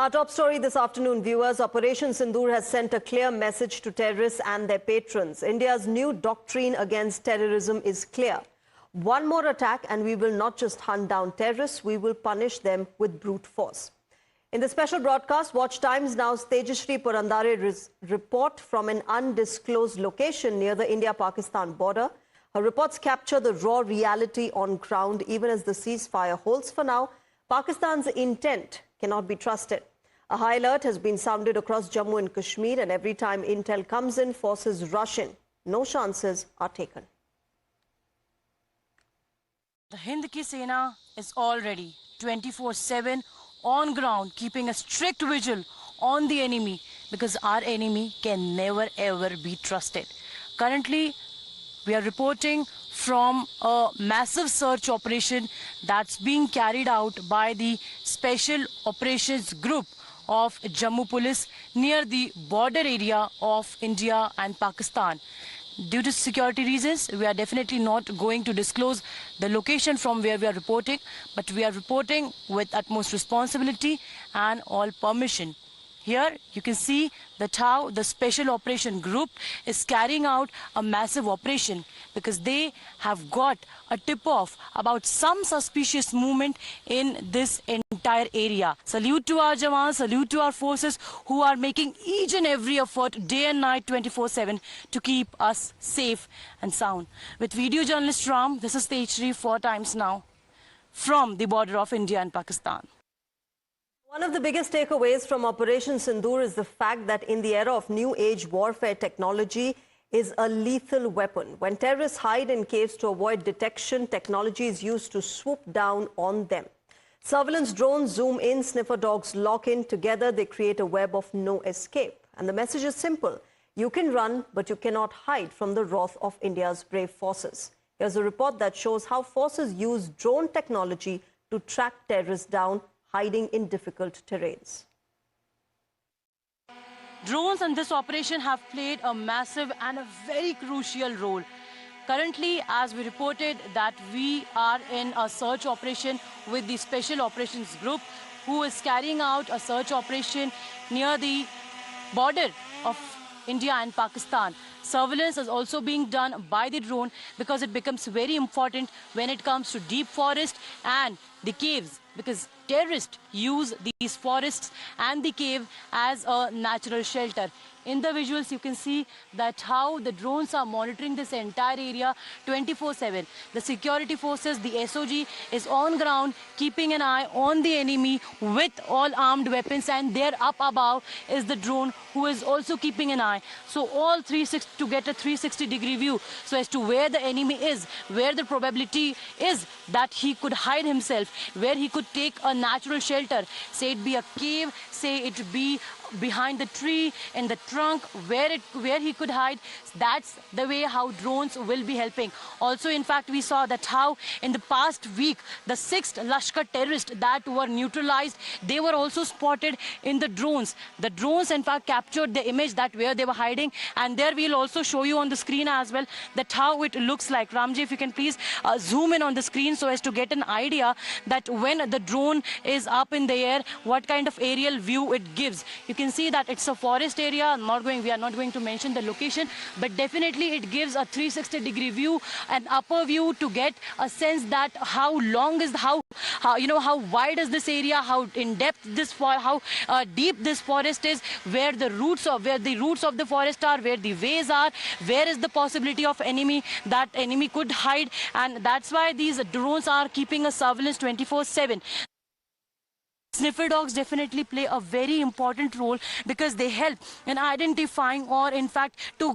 Our top story this afternoon, viewers. Operation Sindoor has sent a clear message to terrorists and their patrons. India's new doctrine against terrorism is clear. One more attack and we will not just hunt down terrorists, we will punish them with brute force. In the special broadcast, Watch Times Now's Tejashree Purandare report from an undisclosed location near the India-Pakistan border. Her reports capture the raw reality on ground. Even as the ceasefire holds for now, Pakistan's intent cannot be trusted. A high alert has been sounded across Jammu and Kashmir, and every time intel comes in, forces rush in. No chances are taken. The Hind Ki Sena is already 24/7 on ground, keeping a strict vigil on the enemy, because our enemy can never ever be trusted. Currently, we are reporting from a massive search operation that's being carried out by the Special Operations Group of Jammu Police near the border area of India and Pakistan. Due to security reasons, we are definitely not going to disclose the location from where we are reporting, but we are reporting with utmost responsibility and all permission. Here you can see that how the Special Operation Group is carrying out a massive operation, because they have got a tip-off about some suspicious movement in this entire area. Salute to our Jawans, salute to our forces who are making each and every effort day and night 24/7 to keep us safe and sound. With video journalist Ram, this is Tejashree for Times Now from the border of India and Pakistan. One of the biggest takeaways from Operation Sindoor is the fact that in the era of new age warfare, technology is a lethal weapon. When terrorists hide in caves to avoid detection, technology is used to swoop down on them. Surveillance drones zoom in, sniffer dogs lock in. Together, they create a web of no escape. And the message is simple. You can run, but you cannot hide from the wrath of India's brave forces. Here's a report that shows how forces use drone technology to track terrorists down, hiding in difficult terrains. Drones in this operation have played a massive and a very crucial role. Currently, as we reported, that we are in a search operation with the Special Operations Group, who is carrying out a search operation near the border of India and Pakistan. Surveillance is also being done by the drone, because it becomes very important when it comes to deep forest and the caves, because terrorists use these forests and the cave as a natural shelter. In the visuals, you can see that how the drones are monitoring this entire area 24/7. The security forces, the SOG, is on ground, keeping an eye on the enemy with all armed weapons, and there up above is the drone who is also keeping an eye. So all 360 to get a 360-degree view, so as to where the enemy is, where the probability is that he could hide himself, where he could take a natural shelter, say it be a cave, say it be behind the tree, in the trunk, where he could hide. That's the way how drones will be helping. Also, in fact, we saw that how in the past week, the 6th Lashkar terrorists that were neutralized, they were also spotted in the drones. The drones, in fact, captured the image that where they were hiding, and there we'll also show you on the screen as well that how it looks like. Ramji, if you can please zoom in on the screen so as to get an idea that when the drone is up in the air, what kind of aerial view it gives. You can see that it's a forest area. We are not going to mention the location, but definitely it gives a 360-degree view, an upper view, to get a sense that how long is how wide is this area, how in depth this how deep this forest is, where the roots of the forest are, where the ways are, where is the possibility of that enemy could hide, and that's why these drones are keeping a surveillance 24/7. Sniffer dogs definitely play a very important role, because they help in identifying, or in fact to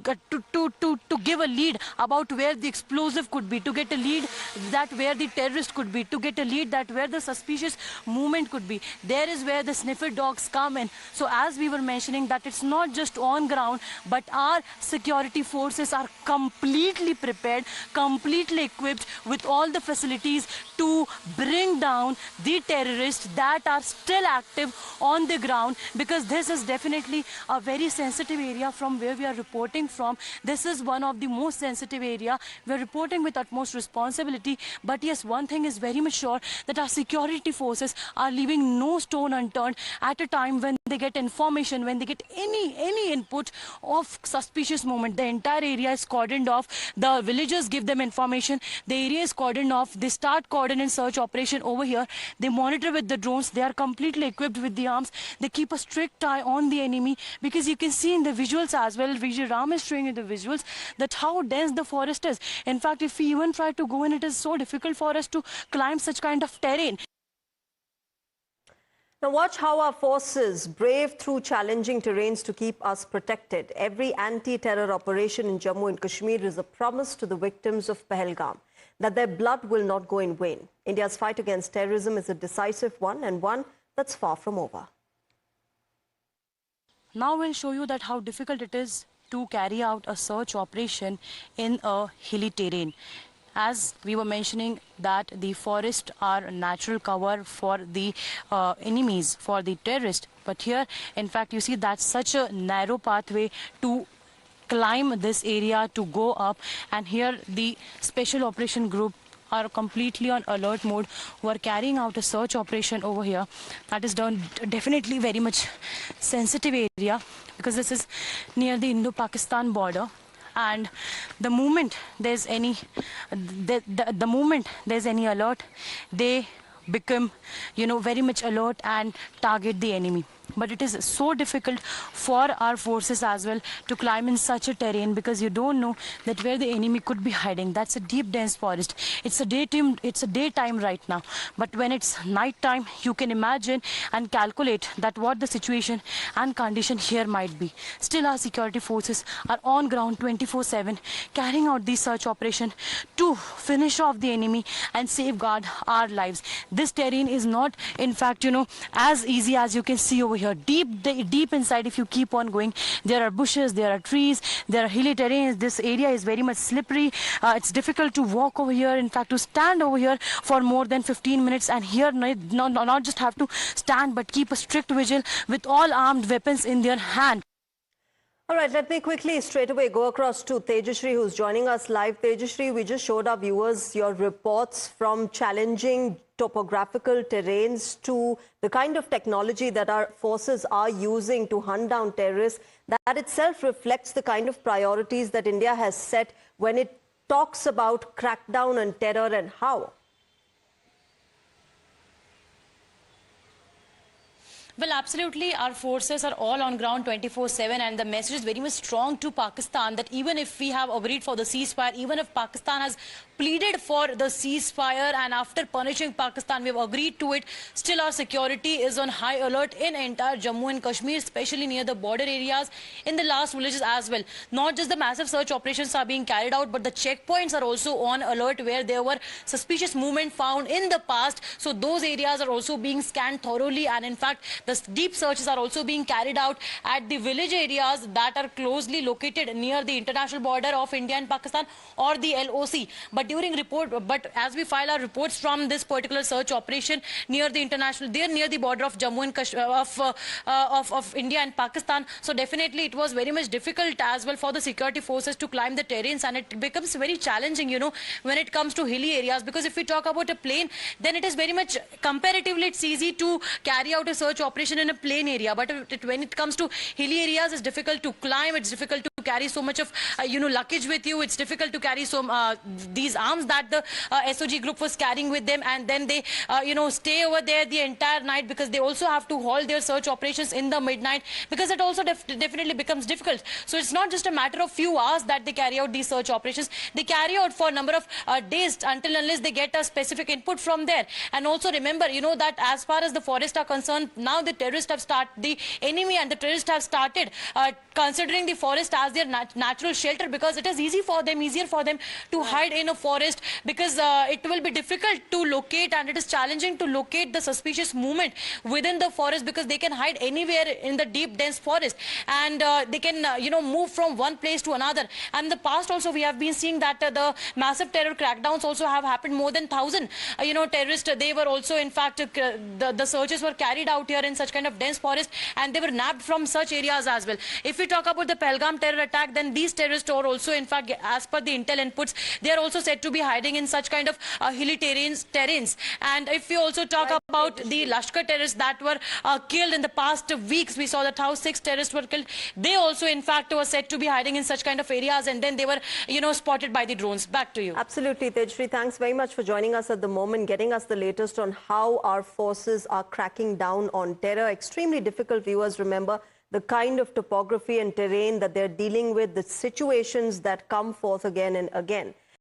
give a lead about where the explosive could be, to get a lead that where the terrorist could be, to get a lead that where the suspicious movement could be. There is where the sniffer dogs come in. So as we were mentioning, that it's not just on ground, but our security forces are completely prepared, completely equipped with all the facilities to bring down the terrorists that are still active on the ground, because this is definitely a very sensitive area from where we are reporting from. This is one of the most sensitive area. We are reporting with utmost responsibility. But yes, one thing is very much sure, that our security forces are leaving no stone unturned at a time when they get information, when they get any input of suspicious movement. The entire area is cordoned off. The villagers give them information. The area is cordoned off. They start coordinate search operation over here. They monitor with the drones. They are completely equipped with the arms. They keep a strict eye on the enemy, because you can see in the visuals as well, Vijay Ram is showing you the visuals, that how dense the forest is. In fact, if we even try to go in, it is so difficult for us to climb such kind of terrain. Now watch how our forces brave through challenging terrains to keep us protected. Every anti-terror operation in Jammu and Kashmir is a promise to the victims of Pahalgam that their blood will not go in vain. India's fight against terrorism is a decisive one, and one that's far from over. Now we'll show you that how difficult it is to carry out a search operation in a hilly terrain. As we were mentioning, that the forests are natural cover for the enemies, for the terrorists. But here, in fact, you see that's such a narrow pathway to climb this area, to go up. And here the special operation group are completely on alert mode, who are carrying out a search operation over here. That is done definitely very much sensitive area, because this is near the Indo-Pakistan border. And the moment there's any the moment there's any alert, they become, you know, very much alert and target the enemy. But it is so difficult for our forces as well to climb in such a terrain, because you don't know that where the enemy could be hiding. That's a deep, dense forest. It's a daytime right now. But when it's night time, you can imagine and calculate that what the situation and condition here might be. Still, our security forces are on ground 24/7, carrying out the search operation to finish off the enemy and safeguard our lives. This terrain is not, in fact, you know, as easy as you can see over here. Deep inside, if you keep on going, there are bushes, there are trees, there are hilly terrains. This area is very much slippery. It's difficult to walk over here. In fact, to stand over here for more than 15 minutes, and here not just have to stand, but keep a strict vigil with all armed weapons in their hand. All right, let me quickly straight away go across to Tejashree, who's joining us live. Tejashree, we just showed our viewers your reports from challenging topographical terrains to the kind of technology that our forces are using to hunt down terrorists. That itself reflects the kind of priorities that India has set when it talks about crackdown on terror and how. Well, absolutely. Our forces are all on ground 24/7, and the message is very much strong to Pakistan that even if we have agreed for the ceasefire, even if Pakistan has pleaded for the ceasefire, and after punishing Pakistan, we have agreed to it, still our security is on high alert in entire Jammu and Kashmir, especially near the border areas, in the last villages as well. Not just the massive search operations are being carried out, but the checkpoints are also on alert where there were suspicious movement found in the past. So those areas are also being scanned thoroughly, and in fact, the deep searches are also being carried out at the village areas that are closely located near the international border of India and Pakistan, or the LOC. But as we file our reports from this particular search operation near the international, there near the border of Jammu and Kashmir, of India and Pakistan, so definitely it was very much difficult as well for the security forces to climb the terrains, and it becomes very challenging, you know, when it comes to hilly areas. Because if we talk about a plain, then it is very much, comparatively, it's easy to carry out a search operation in a plain area. But when it comes to hilly areas, it's difficult to climb, it's difficult to carry so much of, luggage with you. It's difficult to carry these arms that the SOG group was carrying with them, and then they, stay over there the entire night, because they also have to halt their search operations in the midnight, because it also definitely becomes difficult. So it's not just a matter of few hours that they carry out these search operations. They carry out for a number of days unless they get a specific input from there. And also remember, that as far as the forests are concerned, now the terrorists have started, the enemy and the terrorists have started considering the forest as their natural shelter, because it is easier for them to hide in a forest, because it will be difficult to locate, and it is challenging to locate the suspicious movement within the forest, because they can hide anywhere in the deep dense forest, and they can move from one place to another. And in the past also we have been seeing that the massive terror crackdowns also have happened. More than 1,000 terrorists, they were also, in fact, the searches were carried out here in such kind of dense forest, and they were nabbed from such areas as well. If we talk about the Pahalgam terror attack, then these terrorists are also, in fact, as per the intel inputs, they are also said to be hiding in such kind of hilly terrains. And if we also talk about the Lashkar terrorists that were killed in the past weeks, we saw that how 6 terrorists were killed. They also, in fact, were said to be hiding in such kind of areas, and then they were, spotted by the drones. Back to you. Absolutely, Tejashree. Thanks very much for joining us at the moment, getting us the latest on how our forces are cracking down on terror. Extremely difficult, viewers. Remember the kind of topography and terrain that they're dealing with, the situations that come forth again and again.